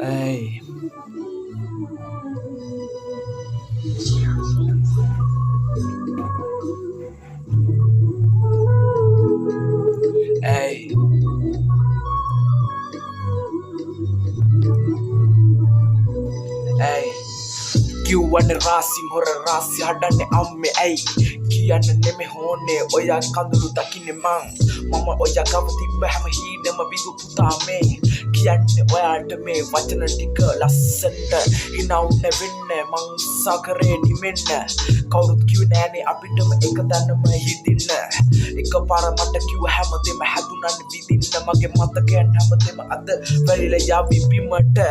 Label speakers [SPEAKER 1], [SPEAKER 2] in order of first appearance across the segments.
[SPEAKER 1] Ay, ay, ay. Kiwane racing hora rasi hadane amme ay kiyana neme hone oya kandulu takine mama oya kavati bahama hine mabigu putame kiyanne oyata me වචන ටික ලස්සනට හිනවුන වෙන්න මං සකරේ නිමෙන්න කවුරුත් කිව්වේ නෑනේ අපිටම එක දන්නම හිතින්න එකපාර මට කිව්ව හැමදේම හැදුනන්නේ විදින්න මගේ මතකයන් හැමදේම අද වැලිලා යාවි බිමට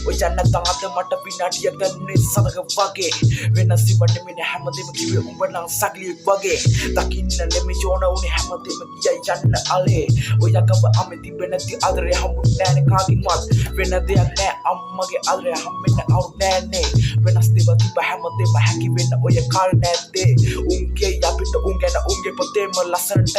[SPEAKER 1] ඔය නැත්තම් අද මට විනාඩියක් ගන්නේ සනක වගේ වෙනස් ඉවන්නේ මෙන්න හැමදේම කිව්වේ උඹ නම් සකලියෙක් වගේ දකින්න නෙමෙයි යෝන උනේ හැමදේම ගියා යන්න අලේ ඔය කව අමෙ තිබෙ නැති අදරේ හම්බුනේ නෑනේ කාකින්වත් වෙන දෙයක් නෑ අම්මගේ අදරේ හම්බෙන්න අවු නෑනේ වෙනස් දේවල් තිබ හැමදේම හැකි වෙන්න ඔය කාලේ නැද්දේ උන්ගේ අපිට උන් ගැන උන්ගේ පොතේම ලස්සනට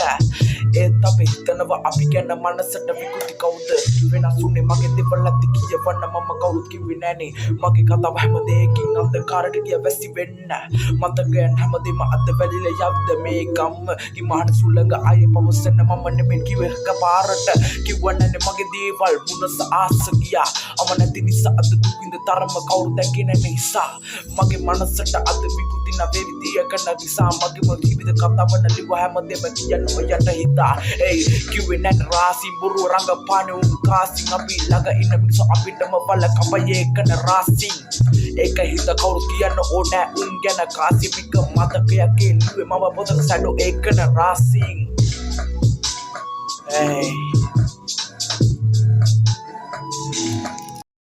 [SPEAKER 1] ඒත් අපි හිතනවා අපි ගැන මනසට විකෘති කවුද වෙනස් උනේ මගේ දේවල් ඇති කියවන්න මම කවුරුත් කිව්වේ නෑනේ මගේ කතාව හැමදේකින් අන්ධකාරට ගිය වැසි වෙන්න මතකයන් හැමදේම අද වැලිලා යව්ද මේ ගම්ම කිමාන සුළඟ ආයේ පවසන්න මම නෙමෙයි කිව්වේ කපාරට කිව්වන්නේ මගේ දේවල් මුනස ආස ගියා අම නැති නිසා අද දුක් විඳ තරම කවුරු දැකේ නැ නිසා මගේ මනසට අද විකෘති නැවේ විදියක නැතිසා මගේම ජීවිත කතාව නලිව හැමදේම කියන්න ඔයට හිතා ඒ කිව්වේ නැත් රාසි බුරු රංගපානේ උන් කාසින් අපි ළඟ ඉන්න මිනිස්සු අපිටම බල කපයේ කන රාසි ඒක හිත කවුරු කියන්න ඕනෑ උන් ගැන කාසි පික මතකයකින් නුවේ මම පොතක සැඩෝ ඒකන රාසින් Hey